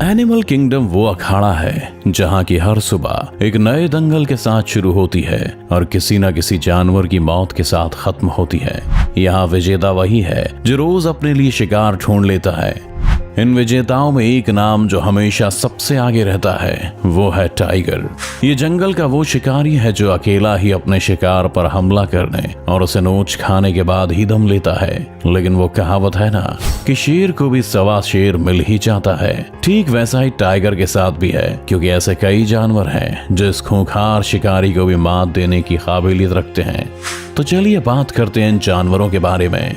Animal kingdom वो अखाड़ा है जहाँ की हर सुबह एक नए दंगल के साथ शुरू होती है और किसी न किसी जानवर की मौत के साथ खत्म होती है। यहाँ विजेता वही है जो रोज अपने लिए शिकार ढूंढ लेता है। इन विजेताओं में एक नाम जो हमेशा सबसे आगे रहता है वो है टाइगर। ये जंगल का वो शिकारी है जो अकेला ही अपने शिकार पर हमला करने और उसे नोच खाने के बाद ही दम लेता है। लेकिन वो कहावत है ना कि शेर को भी सवा शेर मिल ही जाता है, ठीक वैसा ही टाइगर के साथ भी है, क्योंकि ऐसे कई जानवर हैं जो इस खूंखार शिकारी को भी मात देने की काबिलियत रखते हैं। तो चलिए बात करते हैं इन जानवरों के बारे में।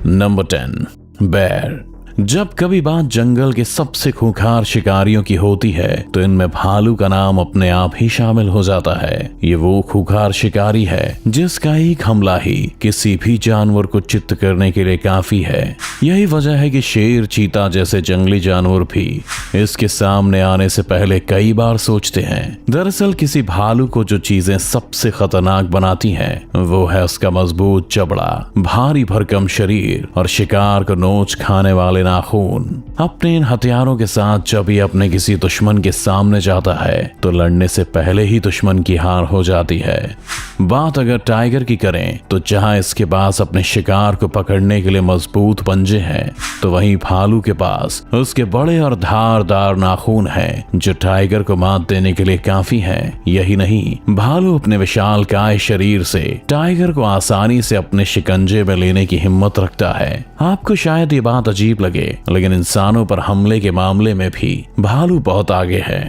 नंबर 10, बेर। जब कभी बात जंगल के सबसे खूंखार शिकारियों की होती है तो इनमें भालू का नाम अपने आप ही शामिल हो जाता है। ये वो खूंखार शिकारी है जिसका एक हमला ही किसी भी जानवर को चित्त करने के लिए काफी है। यही वजह है कि शेर, चीता जैसे जंगली जानवर भी इसके सामने आने से पहले कई बार सोचते हैं। दरअसल किसी भालू को जो चीजें सबसे खतरनाक बनाती हैं वो है उसका मजबूत चमड़ा, भारी भरकम शरीर और शिकार को नोच खाने वाले नाखून। अपने इन हथियारों के साथ जब ये अपने किसी दुश्मन के सामने जाता है तो लड़ने से पहले ही दुश्मन की हार हो जाती है। बात अगर टाइगर की करें तो जहां इसके पास अपने शिकार को पकड़ने के लिए मजबूत पंजे हैं, तो वहीं भालू के पास उसके बड़े और धारदार नाखून हैं जो टाइगर को मात देने के लिए काफी हैं। यही नहीं, भालू अपने विशालकाय शरीर से टाइगर को आसानी से अपने शिकंजे में लेने की हिम्मत रखता है। आपको शायद ये बात अजीब लगे, लेकिन इंसानों पर हमले के मामले में भी भालू बहुत आगे है।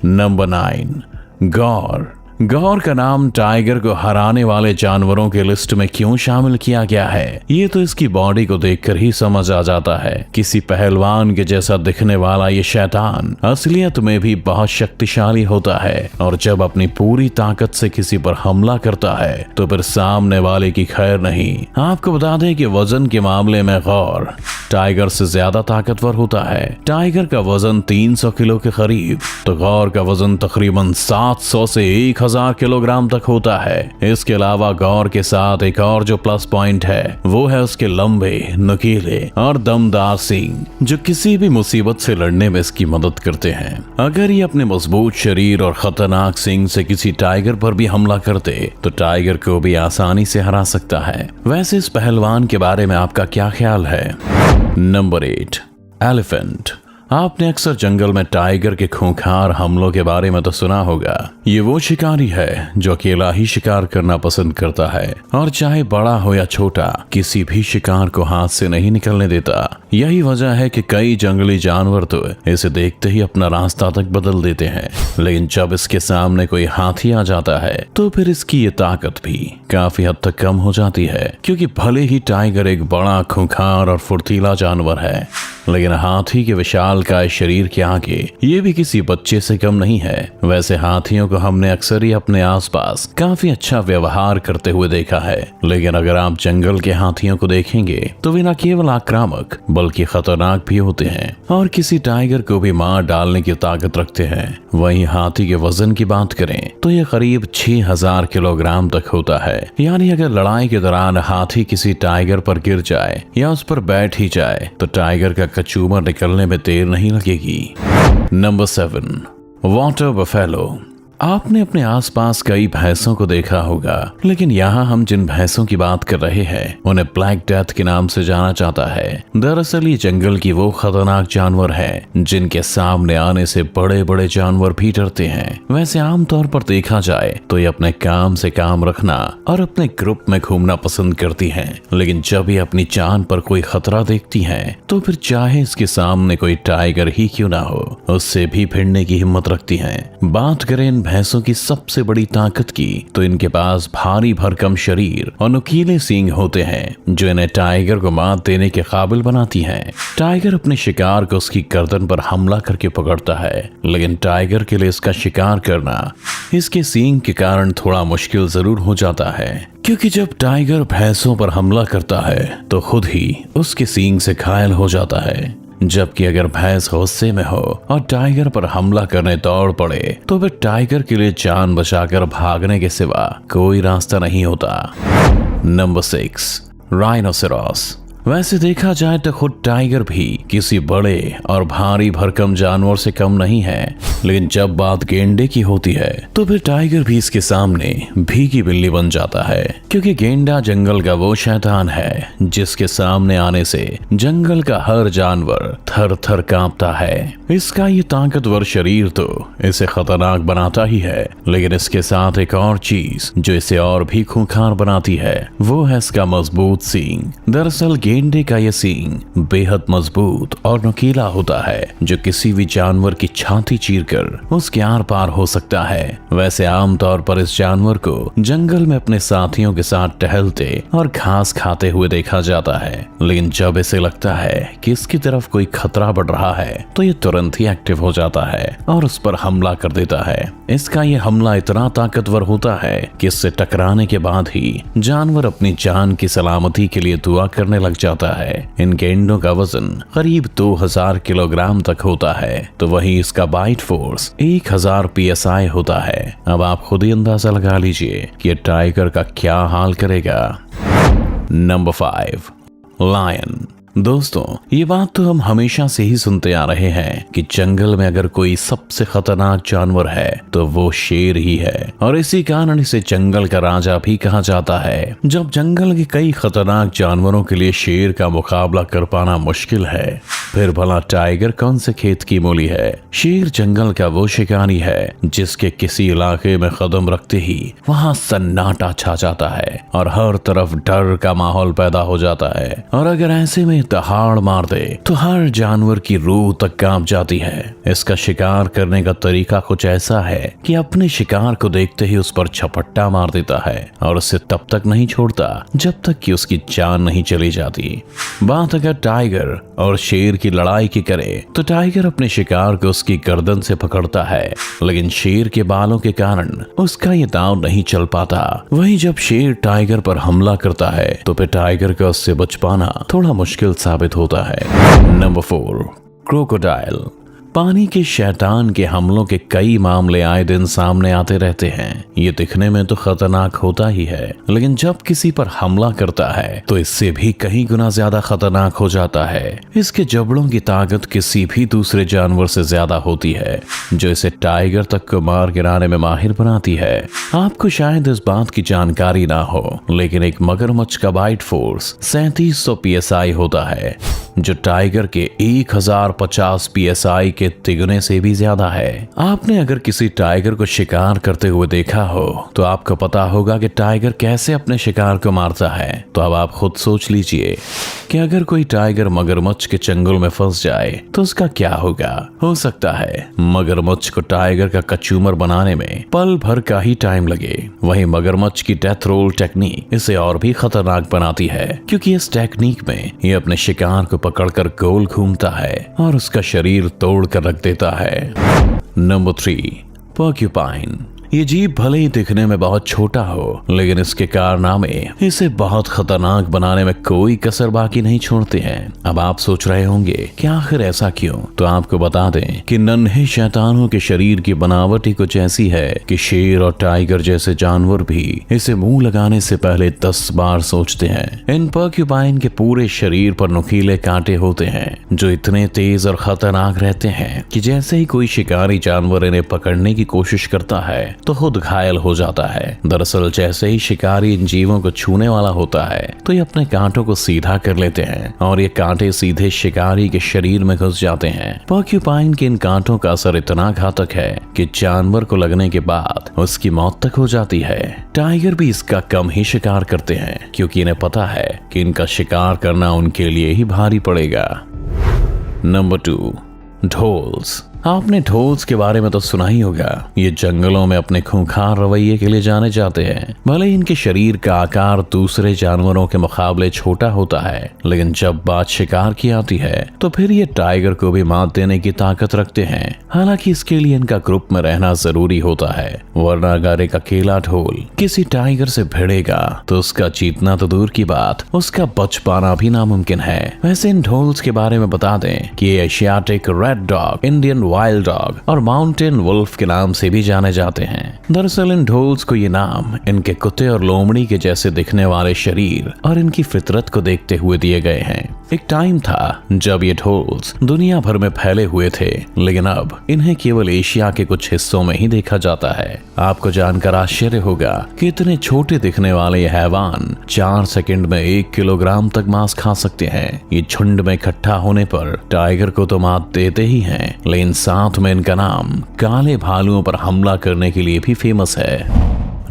नंबर 9, गौर। गौर का नाम टाइगर को हराने वाले जानवरों के लिस्ट में क्यों शामिल किया गया है, ये तो इसकी बॉडी को देखकर ही समझ आ जाता है। किसी पहलवान के जैसा दिखने वाला ये शैतान असलियत में भी बहुत शक्तिशाली होता है और जब अपनी पूरी ताकत से किसी पर हमला करता है तो फिर सामने वाले की खैर नहीं। आपको बता दें कि वजन के मामले में गौर टाइगर से ज्यादा ताकतवर होता है। टाइगर का वजन 300 किलो के करीब, तो गौर का वजन तकरीबन 700 से 1000 किलोग्राम तक होता है। इसके अलावा गौर के साथ एक और जो प्लस पॉइंट है वो है उसके लंबे, नुकीले और दमदार सींग जो किसी भी मुसीबत से लड़ने में इसकी मदद करते हैं। अगर ये अपने मजबूत शरीर और खतरनाक सींग से किसी टाइगर पर भी हमला करते तो टाइगर को भी आसानी से हरा सकता है। वैसे इस पहलवान के बारे में आपका क्या ख्याल है? Number 8, elephant. आपने अक्सर जंगल में टाइगर के खूंखार हमलों के बारे में तो सुना होगा। ये वो शिकारी है जो अकेला ही शिकार करना पसंद करता है और चाहे बड़ा हो या छोटा किसी भी शिकार को हाथ से नहीं निकलने देता। यही वजह है कि कई जंगली जानवर तो इसे देखते ही अपना रास्ता तक बदल देते हैं, लेकिन जब इसके सामने कोई हाथी आ जाता है तो फिर इसकी ये ताकत भी काफी हद तक कम हो जाती है। क्योंकि भले ही टाइगर एक बड़ा, खूंखार और फुर्तीला जानवर है, लेकिन हाथी के विशालकाय शरीर के आगे ये भी किसी बच्चे से कम नहीं है। वैसे हाथियों को हमने अक्सर ही अपने आसपास काफी अच्छा व्यवहार करते हुए देखा है, लेकिन अगर आप जंगल के हाथियों को देखेंगे तो वे न केवल आक्रामक बल्कि खतरनाक भी होते हैं और किसी टाइगर को भी मार डालने की ताकत रखते हैं। वहीं हाथी के वजन की बात करें तो यह करीब 6000 किलोग्राम तक होता है। यानी अगर लड़ाई के दौरान हाथी किसी टाइगर पर गिर जाए या उस पर बैठ ही जाए तो टाइगर का कचूमर निकलने में देर नहीं लगेगी। Number 7, water buffalo. आपने अपने आसपास कई भैंसों को देखा होगा, लेकिन यहाँ हम जिन भैंसों की बात कर रहे हैं उन्हें ब्लैक डेथ के नाम से जाना जाता है। दरअसल ये जंगल की वो खतरनाक जानवर है जिनके सामने आने से बड़े बड़े जानवर भी डरते हैं। वैसे आमतौर पर देखा जाए तो ये अपने काम से काम रखना और अपने ग्रुप में घूमना पसंद करती हैं, लेकिन जब ये अपनी जान पर कोई खतरा देखती हैं तो फिर चाहे इसके सामने कोई टाइगर ही क्यों ना हो, उससे भी भिड़ने की हिम्मत रखती हैं। बात करें भैंसों की सबसे बड़ी ताकत की तो इनके पास भारी भरकम शरीर और नुकीले सींग होते हैं जो इन्हें टाइगर को मात देने के काबिल बनाती हैं। टाइगर अपने शिकार को उसकी गर्दन पर हमला करके पकड़ता है, लेकिन टाइगर के लिए इसका शिकार करना इसके सींग के कारण थोड़ा मुश्किल जरूर हो जाता है, क्योंकि जब टाइगर भैंसों पर हमला करता है तो खुद ही उसके सींग से घायल हो जाता है। जबकि अगर भैंस गुस्से में हो और टाइगर पर हमला करने दौड़ पड़े तो फिर टाइगर के लिए जान बचाकर भागने के सिवा कोई रास्ता नहीं होता। Number 6, rhinoceros. वैसे देखा जाए तो खुद टाइगर भी किसी बड़े और भारी भरकम जानवर से कम नहीं है, लेकिन जब बात गेंडे की होती है तो फिर टाइगर भी इसके सामने भीगी बिल्ली बन जाता है, क्योंकि गेंडा जंगल का वो शैतान है जिसके सामने आने से जंगल का हर जानवर थर थर कांपता है। इसका ये ताकतवर शरीर तो इसे खतरनाक बनाता ही है, लेकिन इसके साथ एक और चीज जो इसे और भी खूंखार बनाती है वो है इसका मजबूत सींग। दरअसल गेंडे का ये सींग बेहद मजबूत और नुकीला होता है, जो किसी भी जानवर की छाती चीरकर उसके आर पार हो सकता है। वैसे आमतौर पर इस जानवर को जंगल में अपने साथियों के साथ टहलते और घास खाते हुए देखा जाता है, लेकिन जब इसे लगता है कि इसकी तरफ कोई खतरा बढ़ रहा है तो ये तुरंत ही एक्टिव हो जाता है और उस पर हमला कर देता है। इसका ये हमला इतना ताकतवर होता है कि इससे टकराने के बाद ही जानवर अपनी जान की सलामती के लिए दुआ करने लग जाता है। इन गेंडों का वजन करीब 2000 किलोग्राम तक होता है, तो वहीं इसका बाइट फोर्स 1000 PSI होता है। अब आप खुद ही अंदाजा लगा लीजिए कि टाइगर का क्या हाल करेगा। Number 5, lion. दोस्तों, ये बात तो हम हमेशा से ही सुनते आ रहे हैं कि जंगल में अगर कोई सबसे खतरनाक जानवर है तो वो शेर ही है, और इसी कारण इसे जंगल का राजा भी कहा जाता है। जब जंगल के कई खतरनाक जानवरों के लिए शेर का मुकाबला कर पाना मुश्किल है, फिर भला टाइगर कौन से खेत की मूली है। शेर जंगल का वो शिकारी है जिसके किसी इलाके में कदम रखते ही वहाँ सन्नाटा छा जाता है और हर तरफ डर का माहौल पैदा हो जाता है, और अगर ऐसे में दहाड़ मार दे तो हर जानवर की रूह तक कांप जाती है। इसका शिकार करने का तरीका कुछ ऐसा है कि अपने शिकार को देखते ही उस पर झपट्टा मार देता है और उसे तब तक नहीं छोड़ता जब तक कि उसकी जान नहीं चली जाती। बात अगर टाइगर और शेर की लड़ाई की करे तो टाइगर अपने शिकार को उसकी गर्दन से पकड़ता है, लेकिन शेर के बालों के कारण उसका ये दांव नहीं चल पाता। वहीं जब शेर टाइगर पर हमला करता है तो फिर टाइगर का उससे बच पाना थोड़ा मुश्किल साबित होता है। Number 4, crocodile. पानी के शैतान के हमलों के कई मामले आए दिन सामने आते रहते हैं। ये दिखने में तो खतरनाक होता ही है, लेकिन जब किसी पर हमला करता है तो इससे भी कहीं गुना ज्यादा खतरनाक हो जाता है। इसके जबड़ों की ताकत किसी भी दूसरे जानवर से ज्यादा होती है, जो इसे टाइगर तक को मार गिराने में माहिर बनाती है। आपको शायद इस बात की जानकारी ना हो, लेकिन एक मगरमच्छ का बाइट फोर्स 3700 PSI होता है, जो टाइगर के 1050 PSI के तिगुने से भी ज्यादा है। आपने अगर किसी टाइगर को शिकार करते हुए देखा हो तो आपको पता होगा कि टाइगर कैसे अपने शिकार को मारता है। तो अब आप खुद सोच लीजिए कि अगर कोई टाइगर मगरमच्छ के चंगुल में फंस जाए तो उसका क्या होगा। हो सकता है मगरमच्छ को टाइगर का कचूमर बनाने में पल भर का ही टाइम लगे। वहीं मगरमच्छ की डेथ रोल टेक्निक इसे और भी खतरनाक बनाती है, क्योंकि इस टेक्निक में ये अपने शिकार को पकड़कर गोल घूमता है और उसका शरीर तोड़ कर रख देता है। Number 3, porcupine. ये जीव भले ही दिखने में बहुत छोटा हो, लेकिन इसके कारनामे इसे बहुत खतरनाक बनाने में कोई कसर बाकी नहीं छोड़ते हैं। अब आप सोच रहे होंगे कि आखिर ऐसा क्यों, तो आपको बता दें कि नन्हे शैतानों के शरीर की बनावट ही कुछ ऐसी है कि शेर और टाइगर जैसे जानवर भी इसे मुंह लगाने से पहले 10 बार सोचते हैं। इन पोर्क्यूपाइन के पूरे शरीर पर नुकीले कांटे होते हैं, जो इतने तेज और खतरनाक रहते हैं कि जैसे ही कोई शिकारी जानवर इन्हें पकड़ने की कोशिश करता है तो खुद घायल हो जाता है। दरअसल जैसे ही शिकारी इन जीवों को छूने वाला होता है तो ये अपने कांटों को सीधा कर लेते हैं और ये कांटे सीधे शिकारी के शरीर में घुस जाते हैं। पोर्क्यूपाइन के इन कांटों का असर इतना घातक है कि जानवर को लगने के बाद उसकी मौत तक हो जाती है। टाइगर भी इसका कम ही शिकार करते हैं, क्योंकि इन्हें पता है कि इनका शिकार करना उनके लिए ही भारी पड़ेगा। नंबर 2, ढोल्स। आपने ढोल्स के बारे में तो सुना ही होगा। ये जंगलों में अपने खूंखार रवैये के लिए जाने जाते हैं। भले ही इनके शरीर का आकार दूसरे जानवरों के मुकाबले छोटा होता है, लेकिन जब बात शिकार की आती है तो फिर ये टाइगर को भी मात देने की ताकत रखते हैं। हालांकि इसके लिए इनका ग्रुप में रहना जरूरी होता है, वरना अगर एक अकेला ढोल किसी टाइगर से भिड़ेगा तो उसका जीतना तो दूर की बात, उसका बच पाना भी नामुमकिन है। वैसे इन ढोल्स के बारे में बता दें कि ये Asiatic red dog, Indian wild dog और माउंटेन वुल्फ के नाम से भी जाने जाते हैं। दरअसल इन ढोल्स को ये नाम इनके कुत्ते और लोमड़ी के जैसे दिखने वाले शरीर और इनकी फितरत को देखते हुए दिए गए हैं। एक टाइम था जब ये ढोल्स दुनिया भर में फैले हुए थे, लेकिन अब इन्हें केवल एशिया के कुछ हिस्सों में ही देखा जाता है। आपको जानकर आश्चर्य होगा कि इतने छोटे दिखने वाले हैवान 4 सेकंड में 1 किलोग्राम तक मांस खा सकते हैं। ये झुंड में इकट्ठा होने पर टाइगर को तो मात देते ही हैं, लेकिन साथ में इनका नाम काले भालुओं पर हमला करने के लिए भी फेमस है।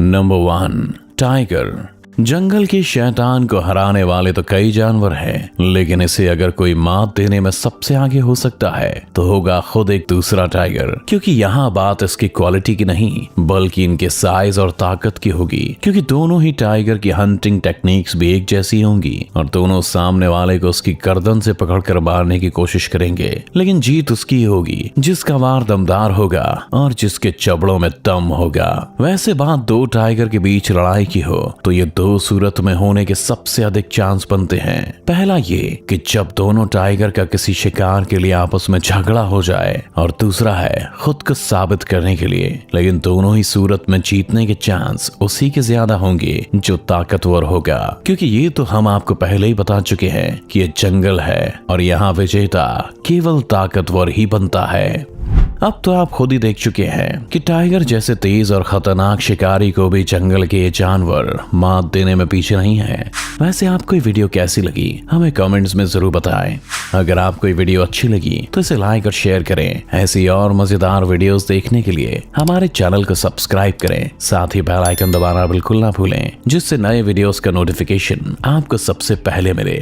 Number 1, tiger. जंगल की शैतान को हराने वाले तो कई जानवर हैं, लेकिन इसे अगर कोई मात देने में सबसे आगे हो सकता है तो होगा खुद एक दूसरा टाइगर। क्योंकि यहाँ बात इसकी क्वालिटी की नहीं बल्कि इनके साइज और ताकत की होगी। क्योंकि दोनों ही टाइगर की हंटिंग टेक्निक्स भी एक जैसी होंगी और दोनों सामने वाले को उसकी गर्दन से पकड़कर मारने की कोशिश करेंगे, लेकिन जीत उसकी होगी जिसका वार दमदार होगा और जिसके चबड़ों में दम होगा। वैसे बात 2 टाइगर के बीच लड़ाई की हो तो ये 2 सूरत में होने के सबसे अधिक चांस बनते हैं। पहला ये कि जब दोनों टाइगर का किसी शिकार के लिए आपस में झगड़ा हो जाए, और दूसरा है खुद को साबित करने के लिए। लेकिन दोनों ही सूरत में जीतने के चांस उसी के ज्यादा होंगे जो ताकतवर होगा, क्योंकि ये तो हम आपको पहले ही बता चुके हैं कि ये जंगल है और यहाँ विजेता केवल ताकतवर ही बनता है। अब तो आप खुद ही देख चुके हैं कि टाइगर जैसे तेज और खतरनाक शिकारी को भी जंगल के ये जानवर मात देने में पीछे नहीं है। वैसे आपको ये वीडियो कैसी लगी हमें कमेंट्स में जरूर बताएं। अगर आपको ये वीडियो अच्छी लगी तो इसे लाइक और शेयर करें। ऐसी और मजेदार वीडियोस देखने के लिए हमारे चैनल को सब्सक्राइब करें, साथ ही बेल आइकन दबाना बिल्कुल ना भूलें, जिससे नए वीडियोस का नोटिफिकेशन आपको सबसे पहले मिले।